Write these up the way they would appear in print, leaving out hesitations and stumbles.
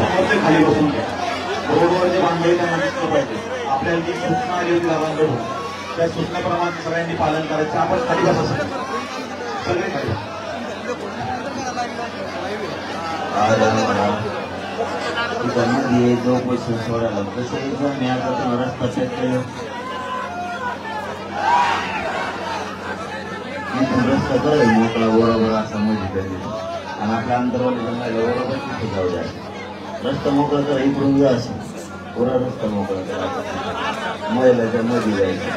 समोरचे खाली बसून घ्या. रोडवर जे बांधले त्यांना दिसलं पाहिजे. आपल्याला जी सूचना आली होती दादांकडून त्या सूचनेप्रमाणे सगळ्यांनी पालन करायचं. आपण खाली बसा सगळे खाली. जो पैसे सोडायला तसे मी आता रस्ता चेक केलं रस्ता करेल मोकळा बरोबर असा मध्ये आणि आपल्या अंतरवाली जमायला बरोबर तिथे जाऊ द्या. रस्ता मोकळा करा इकडून जा असे पुरा रस्ता मोकळा करा महिलाच्या मध्ये जायचं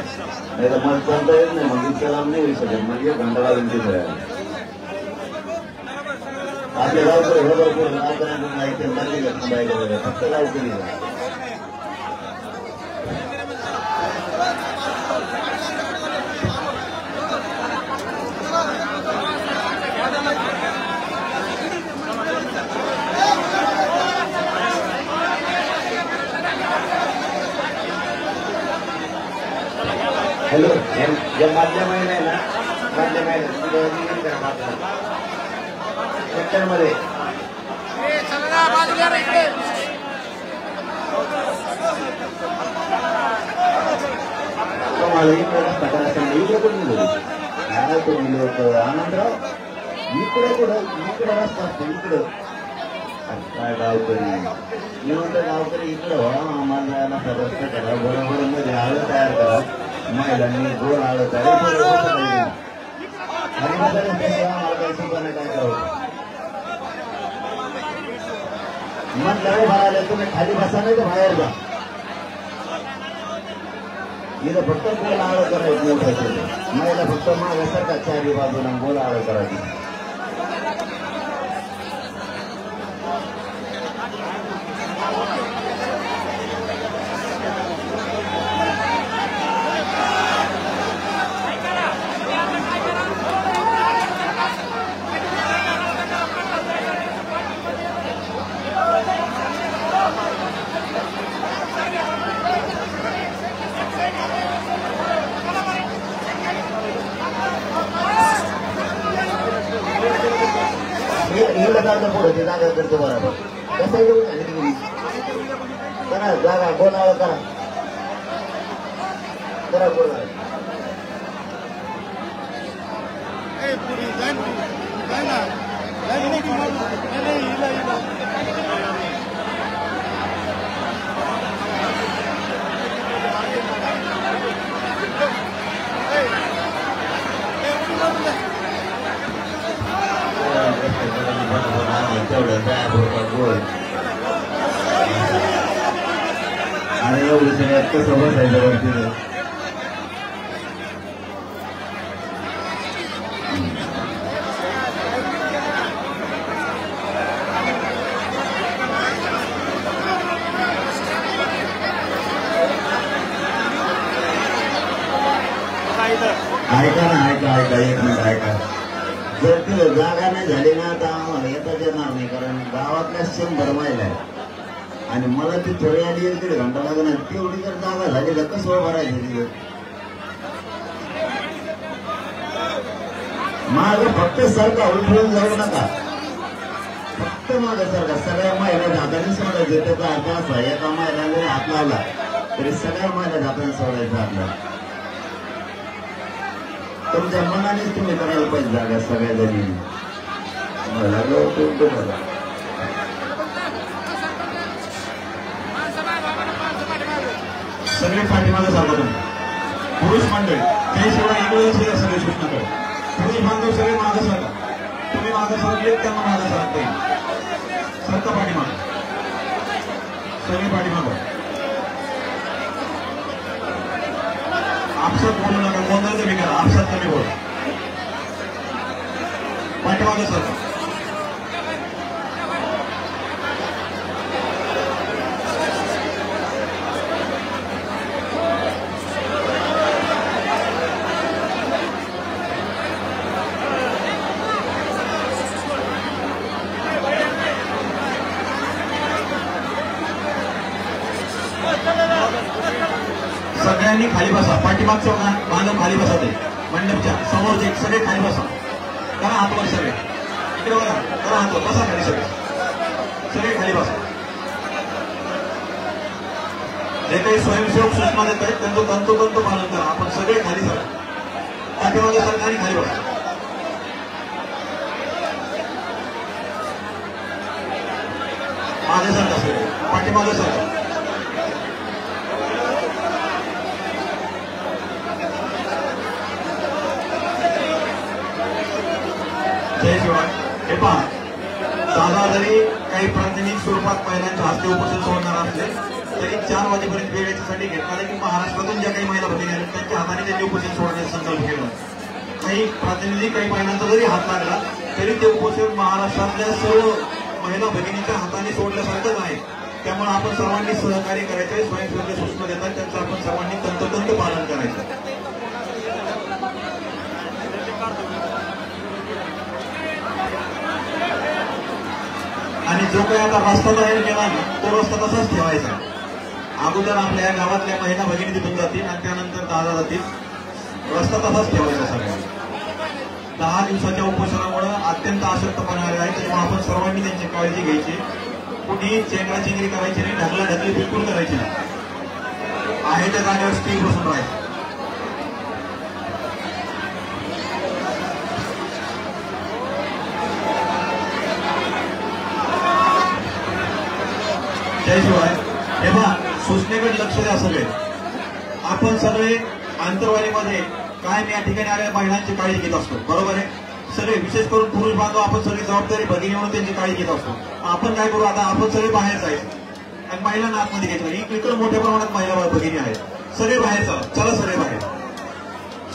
नाही तर मला चालता येत नाही. मग इतक्या लांब नाही होऊ शकत. म्हणजे घंटा लागून तिथे राहायला आपल्या गावकडे भरपूर गावकऱ्यांना माहिती नाही फक्त गावकरी हॅलो जे मधल्या महिना आहे ना मधल्या महिन्यात सेक्टरमध्ये मला इकडे रस्ता करायचा इकडे कोण नाही तुम्ही लोक आनंदराव इकडे इकडे रस्ता असतो इकडं काय गावकरी मी म्हणतो गावकरी इकडं व्हा आम्हाला जायला रस्ता करा बरोबर मध्ये आळं तयार करा महिलांनी गोल आळं तयार आणि मला काय करावं मग लढाई भरायला तुम्ही खाली बसा नाही तर बाहेर जा. इथं फक्त गोल आळं करायचं मोठं महिला फक्त मागासारखा चारी बाजूला गोल आळं करायची. पुढे ते जागा करतो बरोबर कसं येऊन करा जागा बोलावं करा करा बोला आणि एवढं सगळ्यात कसं बसायचं वरती ऐका ना ऐका एक मिनिट ऐका. जर ती जागा नाही झाली ना तर आम्हाला येताच येणार नाही कारण गावातल्या 100 महिला आहे आणि मला ती थोडी आली 1-1.5 घंटा लागणार. तेवढी जर जागा झाली तर कसं भरायची तिथे माझं फक्त सरका उठवून जाऊ नका फक्त माझं सरका सगळ्या महिला हाताने सोडायचं. त्याचा अर्थ असा एका महिलाने हात लावला तरी सगळ्या महिला हाताने सोडायचं आपल्याला. तुमच्या मनानेच तुम्ही करायला पाहिजे जागा सगळ्या जणी मला तुम्हाला सगळे पाठीमागे चालतात. तुम्ही पुरुष मंडळी त्याशिवाय इकडे सगळे सूचना करा. पुरुष बांधव सगळे मागे सरका. तुम्ही मागे सरकले त्यांना मागे सरकता येईल. सरका पाठीमागे सगळे पाठीमागे. आपसात बोलू नका. गोंधळ कमी करा. आपसात कमी बोला. पाठीमागे सरका. सगळ्यांनी खाली बसा. पाठीमागचा बांधव खाली बसा. ते मंडपच्या समोरचे सगळे खाली बसा. करा हातवर सगळे इकडे बघा. करा हातवर बसा खाली सगळे खाली बसा. जे काही स्वयंसेवक सूचना देत आहेत त्यांचं तंतोतंत पालन करा. आपण सगळे खाली सर पाठीमागे सरकारने खाली बसा. मागे सरकार सगळे पाठीमागे सरकार. जय शिवाय. हे पहा, दादा जरी काही प्रातिनिधिक स्वरूपात महिलांच्या हस्ते उपोषण सोडणार असले तरी 4 वाजेपर्यंत वेळ याच्यासाठी घेतला की महाराष्ट्रातून ज्या काही महिला भगिनी आहेत त्यांच्या हाताने त्यांनी उपोषण सोडण्याचा संकल्प केला. काही प्रातिनिधिक काही महिलांचा जरी हात लागला तरी ते उपोषण महाराष्ट्रातल्या सर्व महिला भगिनीच्या हाताने सोडल्यासारखंच आहे. त्यामुळे आपण सर्वांनी सहकार्य करायचे. स्वयंसेवक सूचना देतात त्यांचं आपण सर्वांनी तंतोतंत पालन करायचं. आणि जो काही आता रस्ता तयार केला ना तो रस्ता तसाच ठेवायचा. अगोदर आपल्या गावातल्या महिला भगिनी तिथून जातील आणि त्यानंतर दादा जातील. रस्ता तसाच ठेवायचा सगळ्यांना. 10 दिवसाच्या उपोषणामुळे अत्यंत अशक्तपणा आले आहे. त्यामुळे आपण सर्वांनी त्यांची काळजी घ्यायची. कुठेही चेंगराचेंगरी करायची नाही, ढकलाढकली बिलकुल करायची नाही. आहे त्या जागेवर स्थिर बसून राहायचं. जयशिवाय. हे पहा, सूचनेकडे लक्ष द्या सगळे. आपण सगळे आंतरवालीमध्ये कायम या ठिकाणी आलेल्या महिलांची काळजी घेत असतो, बरोबर आहे. सगळे विशेष करून पुरुष बांधव आपण सगळी जबाबदारी भगिनी म्हणून त्यांची काळजी घेत असतो. आपण काय करू आता, आपण सगळे बाहेर जायचं आणि महिलांना आतमध्ये घ्यायचं. इकडे मोठ्या प्रमाणात महिला भगिनी आहेत. सगळे बाहेर चला सगळे बाहेर.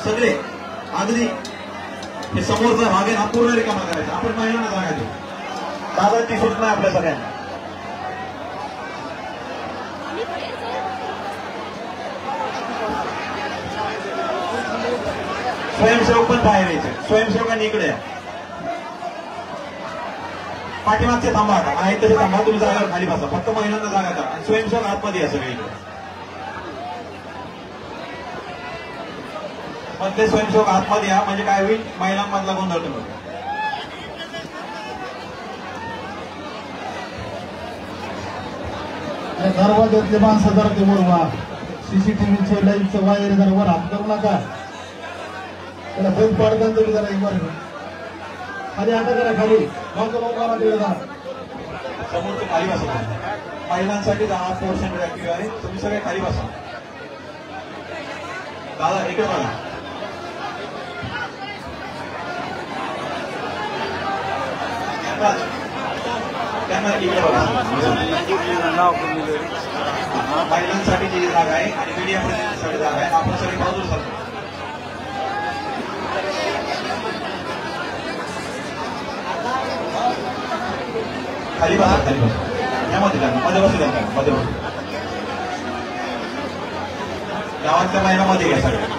सगळे अगदी हे समोरचा भाग आहे हा पूर्ण रिकामा करायचा. आपण महिलांना जागा देऊ. दादांची सूचना आहे आपल्या सगळ्यांना. स्वयंसेवक पण बाहेर यायचे. स्वयंसेवकांनी इकडे या. पाठीमागचे थांबा. आता आहे तसे थांबा. तुम्ही जागा खाली बसा. फक्त महिलांना जागा द्या. आणि स्वयंसेवक आतमध्ये या सगळे इकडे. मग ते स्वयंसेवक आतमध्ये या म्हणजे काय होईल, महिलांमधला गोंधळ कमी. दरवाज्यातले माणसं जरा ते वर वा. सीसीटीव्हीचे लाईटचं वायर जरा वर हात करू नका. त्याला बंद पाडताना तरी जरा एक वर खाली आता करा. खाली मग समोर ते खाली बसा. महिलांसाठी 10% ऍक्टिव्ह आहे. तुम्ही सगळे खाली बसा. दादा इकडे बघा. त्यांना इकडे बघा. महिलांसाठी जी जागा आहे आणि मीडिया प्रतिनिधीसाठी जागा आहे. आपण सगळे बाजूला सरतो. खाली बसा. खाली बसा. यामध्ये मध्ये बसू द्या. मध्ये बसू. गावातल्या महिलांमध्ये घ्या सगळ्या.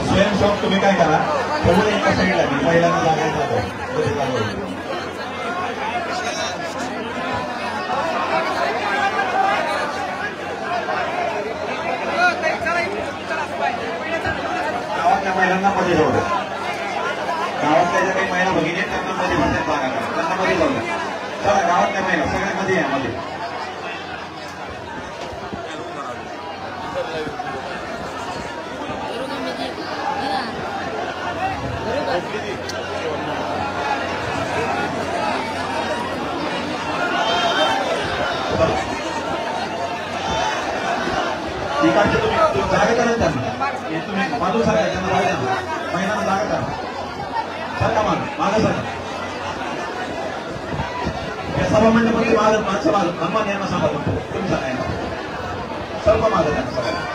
स्वयंसेवक तुम्ही काय करा, थोडं एका साईडला महिलांना जागा जातो. गावातल्या महिलांना मध्ये जाऊ द्या. गावातल्या ज्या काही महिला भगिनी आहेत त्यांना मध्ये बसण्यात जागा करा. त्यांना मध्ये जाऊ द्या. चला गावातल्या महिला सगळ्या मध्ये या. मध्ये इकडचे तुम्ही जागा करा. त्यांना तुम्ही बाजू सरका. त्यांना जागा द्या. महिलांना जागा करा. सरका मागं सरका. या सभा मंडपामध्ये माणसं हनुमान यांना सांगा. तुम्ही सांगा सर्व माझं त्यांना सगळ्यांना.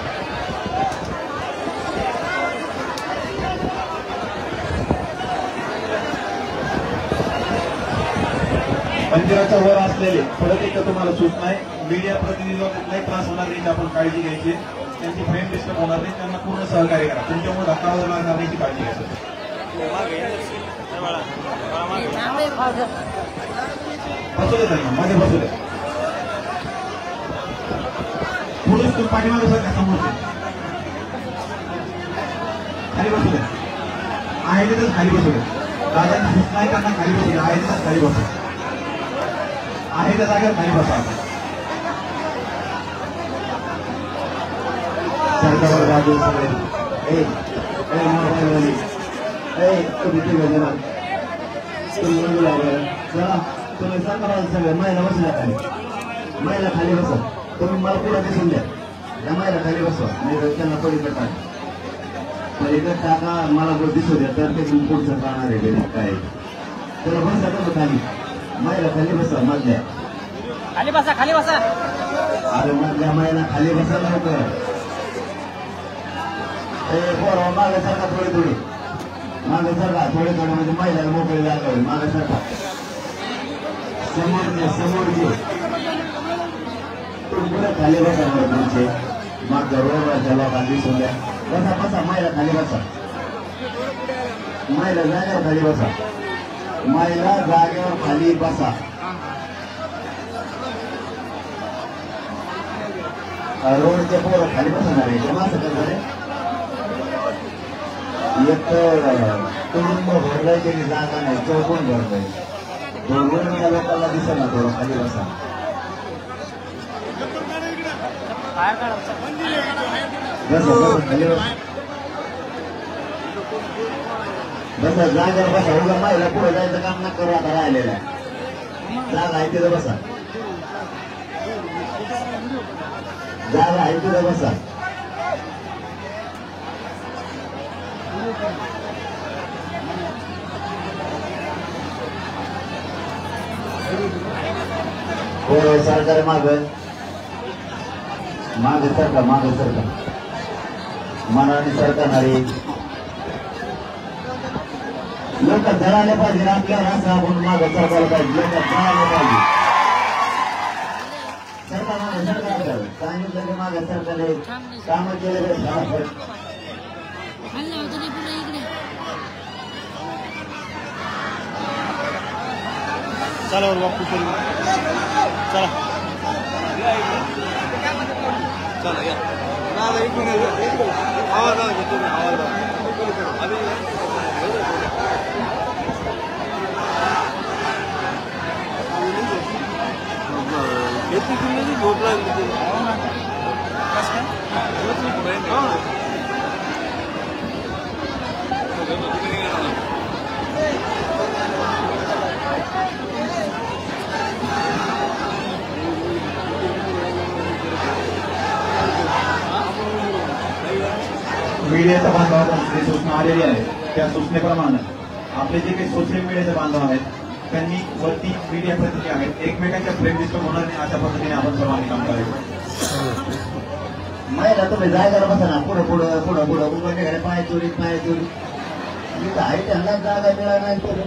मंदिराच्या वर असलेले परत एकदा तुम्हाला सूचना आहे, मीडिया प्रतिनिधीला कुठलाही त्रास होणार नाही, आपण काळजी घ्यायची. त्यांची फ्रेम डिस्टर्ब होणार नाही, त्यांना पूर्ण सहकार्य करा. तुमच्यामुळे धक्का लागणार नाही याची काळजी घ्यायची. बसू दे त्यांना, मध्ये बसू दे. पुरुष तुम्ही पाठीमागे सर का समोरचे खाली बसू दे. आहे तिथंच खाली बसू दे. दादांची सूचना आहे त्यांना खाली बसू दे. आहे तिथंच खाली बसू. आहे त्या जागेवर खाली बसा. सरकार राजू सगळे तुम्ही सरकार सगळे महिला बसल्या खाली, महिला खाली बसा. तुम्ही मला पुढे दिसून द्या, या महिला खाली बसवा. मी त्यांना पलीकडे टाका, पलीकडे टाका, मला जर दिसू द्या तर ते पुढचं राहणार आहे घरी काय. त्याला बसा कसं खाली, महिला खाली बसा. मधल्या खाली बसा, खाली बसा. अरे मधल्या महिला खाली बसा लवकर. बरं मागे सरका थोडी थोडी, मागे सरका थोडी थोडी, म्हणजे महिलाला मोकळी जागा होईल. मागे सरका, समोर घे. तुम्ही पुढे खाली बसा. बरं तुमचे मागच्या रोडवरच्या लोकांना दिसून द्या. बसा बसा, महिला खाली बसा. महिला जागेवर खाली बसा. महिला जागेवर खाली बसा. रोडचे पोरं खाली बसणार आहे. तेव्हा असं करणार आहे. एक कुटुंब भरलाय त्यांनी जागा नाही, चौकोन भरलाय. दोघांच्या लोकांना दिसेल ना, थोडं खाली बसा. बसा खाली बसा. बसा जागेवर बसा. उगा महिला पुढे जायचं काम ना करू. आता राहिलेलं आहे, जागा आहे तिथं बसा. जागा आहे तिथं बसा. हो सरकार मागे सरका, मागे सरका. मनाने सरकारणारी लोक जळाले पाहिजे. आपल्यावर असं आपण मागे सरकारला पाहिजे. लोक जळाले पाहिजे. सरकार मागे सरकार सांगितलं की मागे सरकारने कामं केले. चला बापू, चला चला या. झोप लागली. मीडियाच्या बांधवांना जी सूचना आलेली आहे त्या सूचनेप्रमाणे आपले जे काही सोशल मीडियाचे बांधव आहेत त्यांनी वरती मीडिया प्रतिनिधी आहेत, एकमेकांच्या फ्रेम डिस्टर्ब होणार नाही अशा पद्धतीने आपण सर्वांनी काम करायचं. महिला तुम्ही जायला बसा ना. पुढं पुढं पुढं पुढं उघडण्याकडे पाय चोरी पाय चोरी. इथं आहे त्यांना जागा मिळाला नाही. तिकडे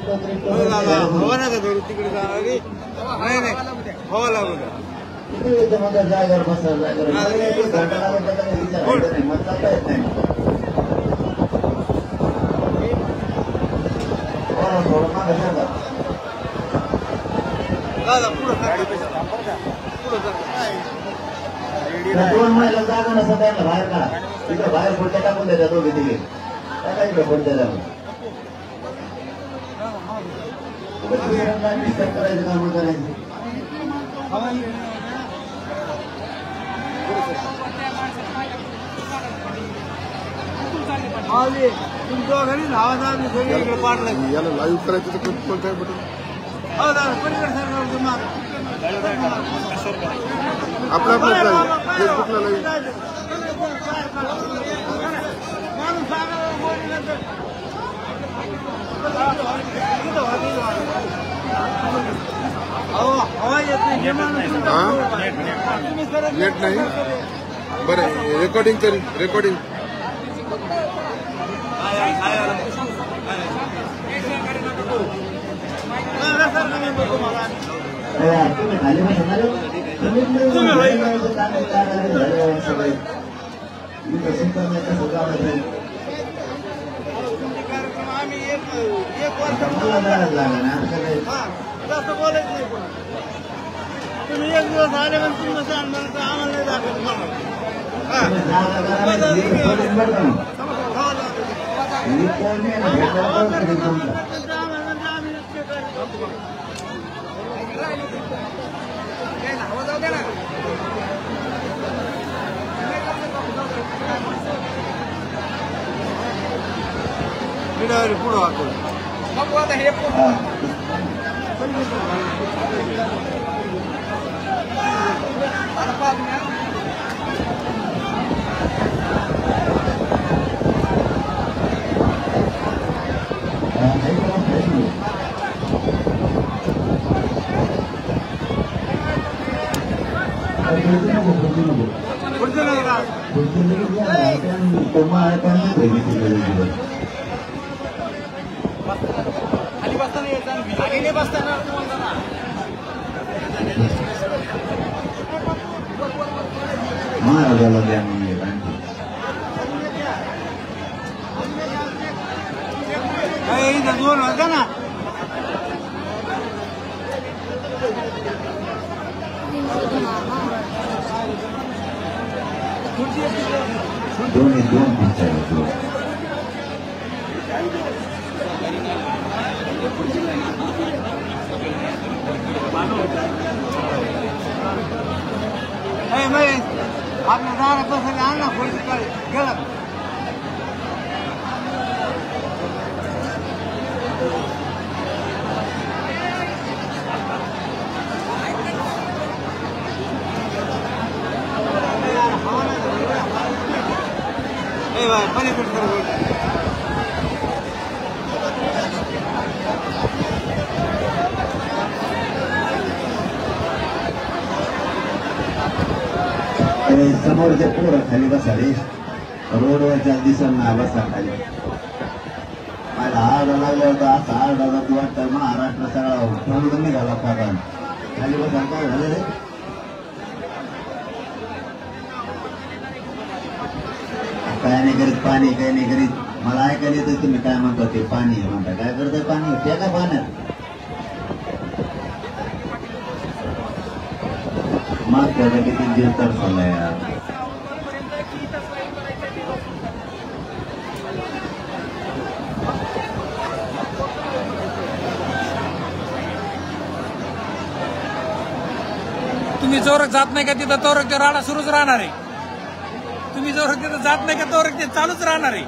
जागेवर बसा. जागेवर घंटा लागत विचार नाही. मग चालता येत नाही. थोडं मागे सरका. दोन महिला जागा नसतात त्यांना बाहेर काढा. तिथं बाहेर पुढच्या टाकून द्यायचा दोघे तिघे. टाका इकडे पुढच्या जाऊन डिस्टर्ब करायचं काम करायचं. तुमच्या घरी नावा इकडे पाडलं. याला लाईव्ह करायचं तर कोणत्या बटन आपल्या फेसबुकला लाईव्ह. नेट नाही. बरं रेकॉर्डिंग करीन. रेकॉर्डिंग तुम्ही खाली बसणार सगळे करण्याचं सगळं आवडत आम्ही एक वर्ष मला जायला लागलं ना जास्त बोलायचं नाही कोण तुम्ही एक दिवस आले पण तुम्ही सांग म्हणून आम्हाला नाही दाखवत पुढं वाटतो मग आता हे खाली बसताना यायचं आधी बसताना महाराजाला द्या म्हणजे दोन होता ना दोन पिक्चर आपल्या दारात बसायला आण ना पुढे गेला समोरच्या पोरं खाली बसाले रोडवरच्या दिसांना बसा खाली मला आरडा लागला होता असा आरडा जातो वाटतं महाराष्ट्र सगळा ठेवून निघाला कारण खाली बसा काय झालं रे काय नाही करीत पाणी काय नाही करीत मला ऐकायला येतं तुम्ही काय म्हणता ते पाणी आहे म्हणता काय करतंय पाणी ते का पाण्यात मागच्या किती दिवस तर चालला यार तुम्ही जोरक जात नाही का तिथं तोरक ते राडा सुरूच राहणार आहे तुम्ही जोरक तिथं जात नाही का तोरक ते चालूच राहणार आहे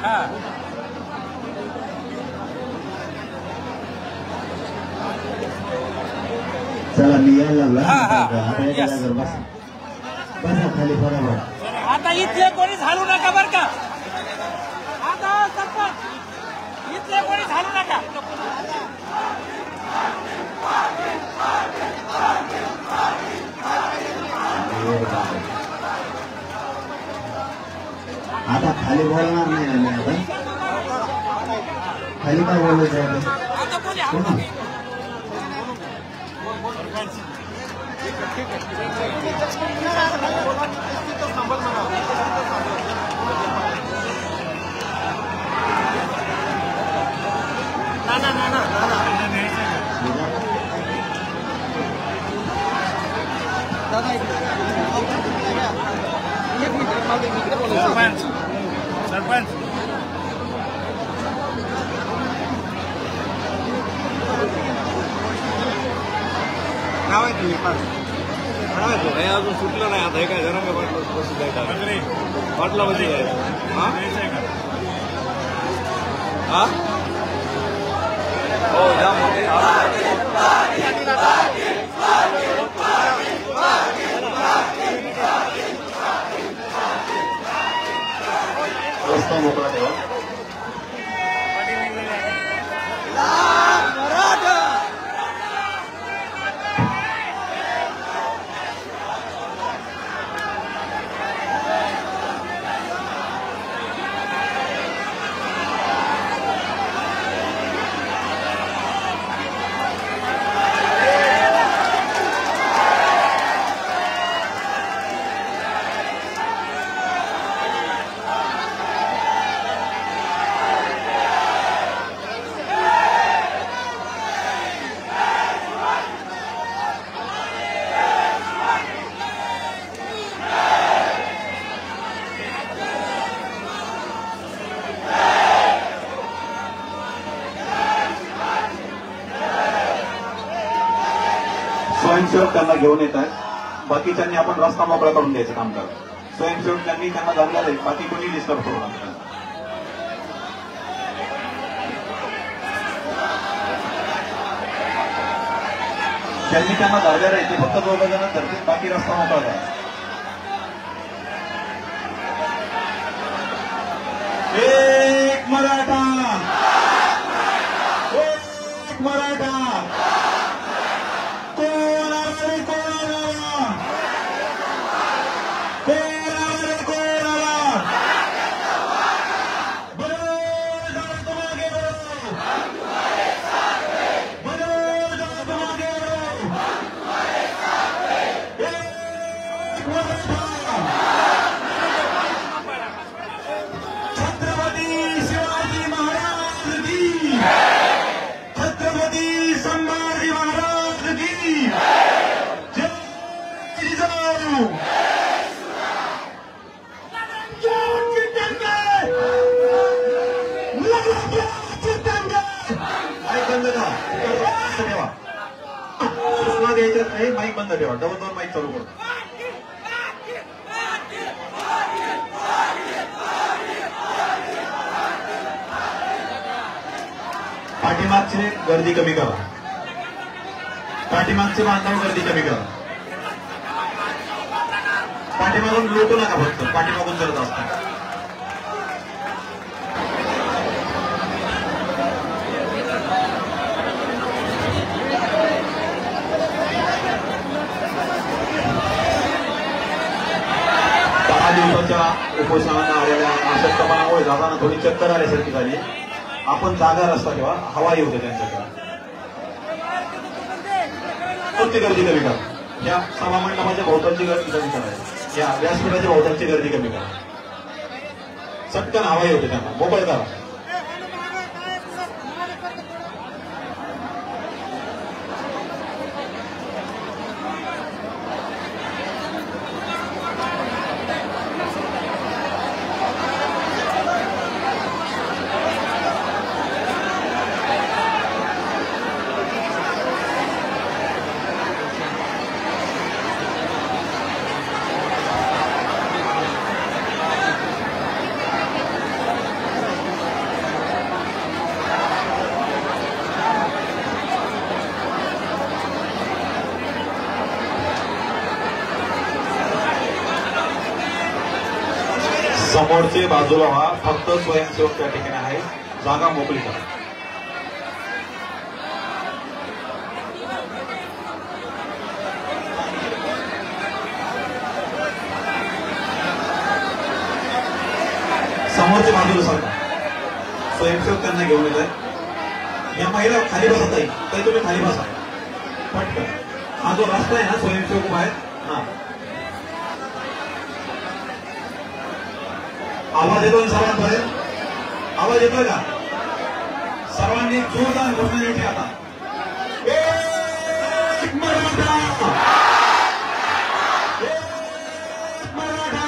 हा चला मी यायला लागला बसा खाली बरोबर आता इथले कोणी झालू नका बरं का आता सरपंच इथले कोणी झालू नका आता खाली बोलणार नाही ना मी आता खाली काय बोलायचं आता कोणी सरपंच नाव आहे तुम्ही काय अजून सुटलं नाही आता हे काय जरा वाटलं वाटला म्हणजे हा हो रस्ता मोकळा ठेवा स्वयंसेवक त्यांना घेऊन येत आहेत. बाकीच्यांनी आपण रस्ता मोकळा करून द्यायचं काम करा. स्वयंसेवक त्यांनी त्यांना धरलेलं आहे, बाकी कोणी डिस्टर्ब करू नका. त्यांनी त्यांना धरलेलं आहे, ते फक्त 2 जण धरतील, बाकी रस्ता मोकळा करा. एक मराठा, एक मराठा, कोण आला रे कोण आला, कोण आला रे कोण आला, बरोबर जात मागे बरो, बरोबर जात मागे बरो, एक मराठा, छत्रपती शिवाजी महाराज की, छत्रपती संभाजी महाराज की जय जिजाऊ. माईक बंद करा, ठेवा. सूचना द्यायच्यात नाही, माईक बंद ठेवा. डबल माईक चालू करू. पाठीमागचे गर्दी कमी करा, पाठीमागचे बांधव गर्दी कमी करा. पाठीमागून लोटू नका, फक्त पाठीमागून करत असतात. दिवसाच्या उपोषणाला आलेल्या अशक्तपणामुळे जाताना थोडी चक्कर आल्यासारखी झाली. आपण जागा रस्ता ठेवा, हवा येऊ दे त्यांच्याकडे. कोणती गर्दी कमी करा, या सभामंडपाच्या भोवतालची गर्दी कमी करा, या व्यासपीठाच्या भोवतालची गर्दी कमी करा. चटकन हवा येऊ दे त्यांना, मोकळ करा. समोरचे बाजूला व्हा, फक्त स्वयंसेवक त्या ठिकाणी आहे, जागा मोकळी करा. समोरच्या बाजूला सरका, स्वयंसेवक त्यांना घेऊन येत आहे. या महिला खाली बसत आहे, तरी तुम्ही खाली बसा पटकन. हा जो रस्ता आहे ना, स्वयंसेवक आहे. हा, आवाज येतोय सर्वांपर्यंत? आवाज येतोय का? सर्वांनी जोरदार घोषणा द्यायची आता. एक मराठा, एक मराठा,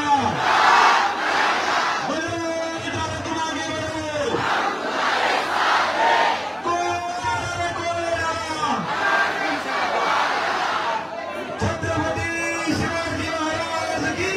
मनोज जात मागे बरो, छत्रपती शिवाजी महाराज की,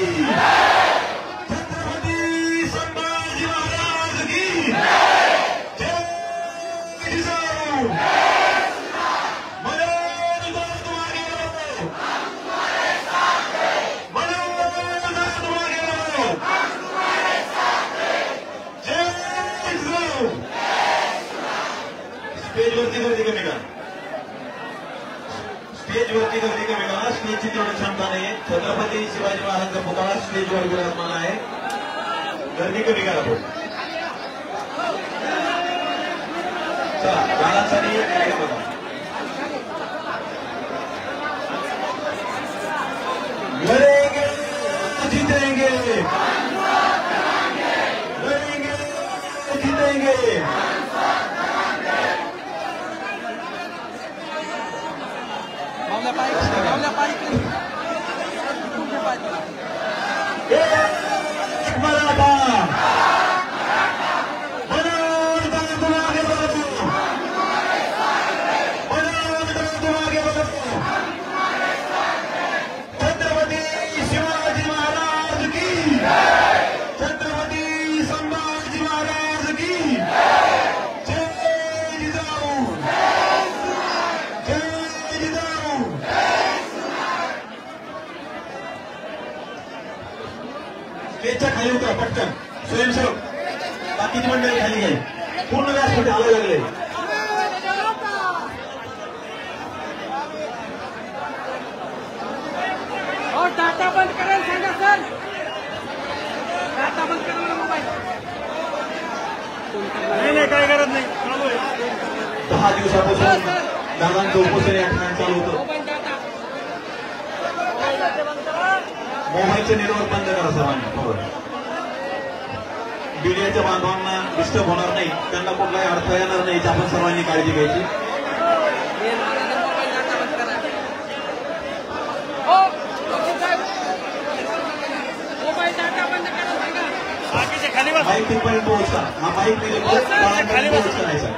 स्टेजवरती गर्दी कमी करा, स्टेजवरती गर्दी कमी करा. स्टेजची तेवढी क्षमता नाहीये. छत्रपती शिवाजी महाराजांचा पुतळा स्टेजवर विराजमान आहे, गर्दी कमी करा. थोडी चला, गाण्यासाठी बघा. लढेंगे जीतेंगे, लढेंगे जीतेंगे. एक मराठा, मनोज जात मागे बरो, मनोज जात मागे बरो, स्टेजच्या खाली उतरा पटकन. स्वयंसेवक बाकीची मंडळी खाली घ्याय. पूर्ण व्यासपीठ आलं लागले. डाटा बंद करायला सांगा सर. डाटा बंद करा मोबाईल. नाही काय करत नाही. 10 दिवसापासून दादांचं उपोषण या ठिकाणी चालू होतं. मोबाईलचे नेटवर्क बंद करा सर्वांनी. मीडियाच्या बांधवांना डिस्टर्ब होणार नाही, त्यांना कुठलाही अडथळा येणार नाही याची आपण सर्वांनी काळजी घ्यायची. माईक तिथपर्यंत पोहोचता. हा माईक खाली पोहोचता नाही सर.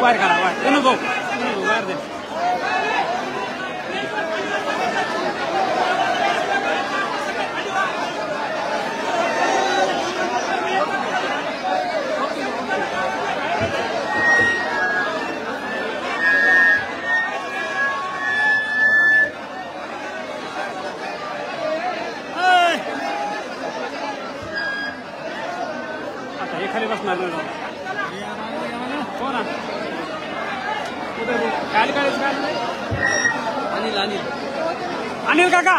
वायर करा वायर भाऊ वायर दे. आता हे खाली बसणार नाही. हो ना अनिल अनिल अनिल काका.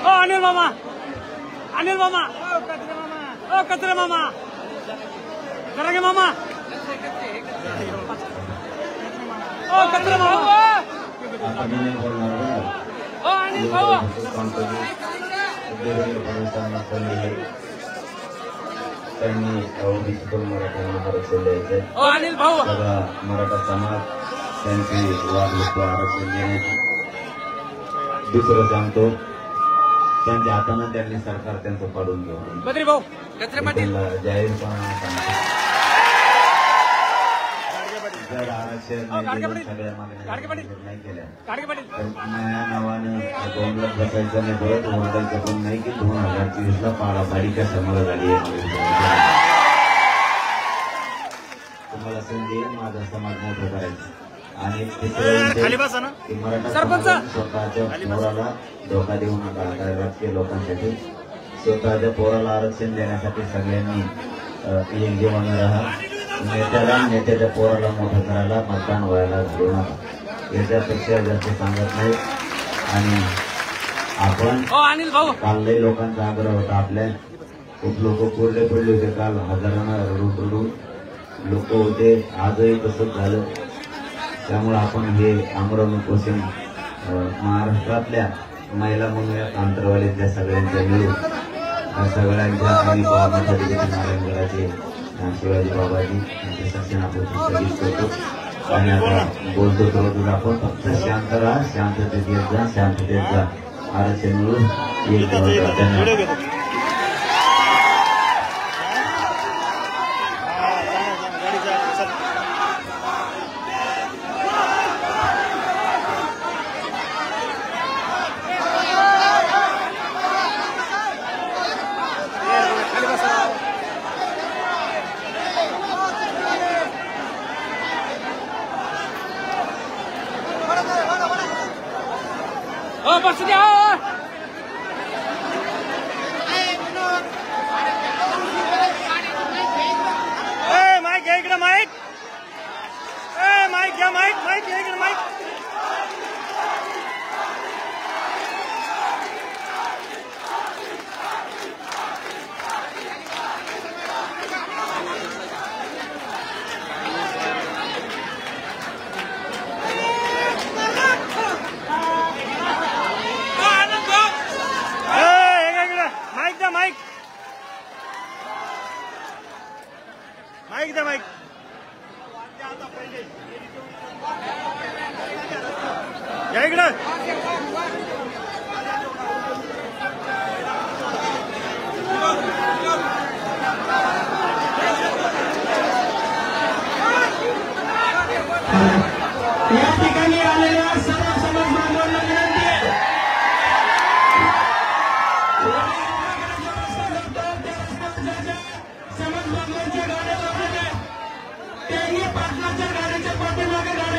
ओ अनिल मामा. अनिल मामा. ओ कचरे मामा. जरा गे मामा. ओ कचरे मामा. ओ अनिल भाऊ. त्यांनी ओबीसीतून मराठ्यांना आरक्षण द्यायचं. ओ अनिल भाऊ. सगळा मराठा समाज त्यांची वागणूक आरक्षण देण्याची. दुसरं सांगतो, त्यांच्या हातानं त्यांनी सरकार त्यांचं पाडून घेऊ. बद्री भाऊ कचरे पाटील जाहीरपणा सांगतो, जर आरक्षण सगळ्या मागण्या नाही केल्या तर नया नावानं 2 लाख बसायचं नाही, परत ओरडायचं पण नाही की 2024ला पाडापाडीच्या समोर झाली आहे. तुम्हाला संधी माझा समाज मोठं करायचं. आणि सरपंच स्वतःच्या पोराला धोका देऊ नका. राजकीय लोकांसाठी स्वतःच्या पोराला आरक्षण देण्यासाठी सगळ्यांनी एक जेवण राहा. नेत्याला नेत्याच्या पोराला मोठं करायला मतदान व्हायला घालू नका. याच्यापेक्षा जास्त सांगत नाही. आणि आपण कालही लोकांचा आग्रह होता, आपल्या खूप लोक कोरडे पडले होते काल, हजारांना रडून लोक होते. आजही तसंच झालं. त्यामुळे आपण हे आमरण उपोषण महाराष्ट्रातल्या महिला मंगळ्यात आंतरवालीतल्या सगळ्यांच्या मिळून सगळ्यांच्या आणि नारायणगडाचे शिवाजी बाबाजी यांचे सक्षम आपण स्थगित करतो. आणि आता बोलतो तर आपण फक्त शांत राहा, शांततेत येत जा, शांततेत जा. आरक्षण मिळून एक बस द्या. माईक घ्या इकडे. माईक माईक घ्या. माईक घ्या इकडे. माईक माईक द्या. माईक या इकडं. या ठिकाणी आलेल्या सर्व समाज बांधवांना विनंती आहे, समाज बंगल्यांच्या गाड्या लावलेल्या तेही पाटलाच्या गाडीच्या पाठीमागे गाड्या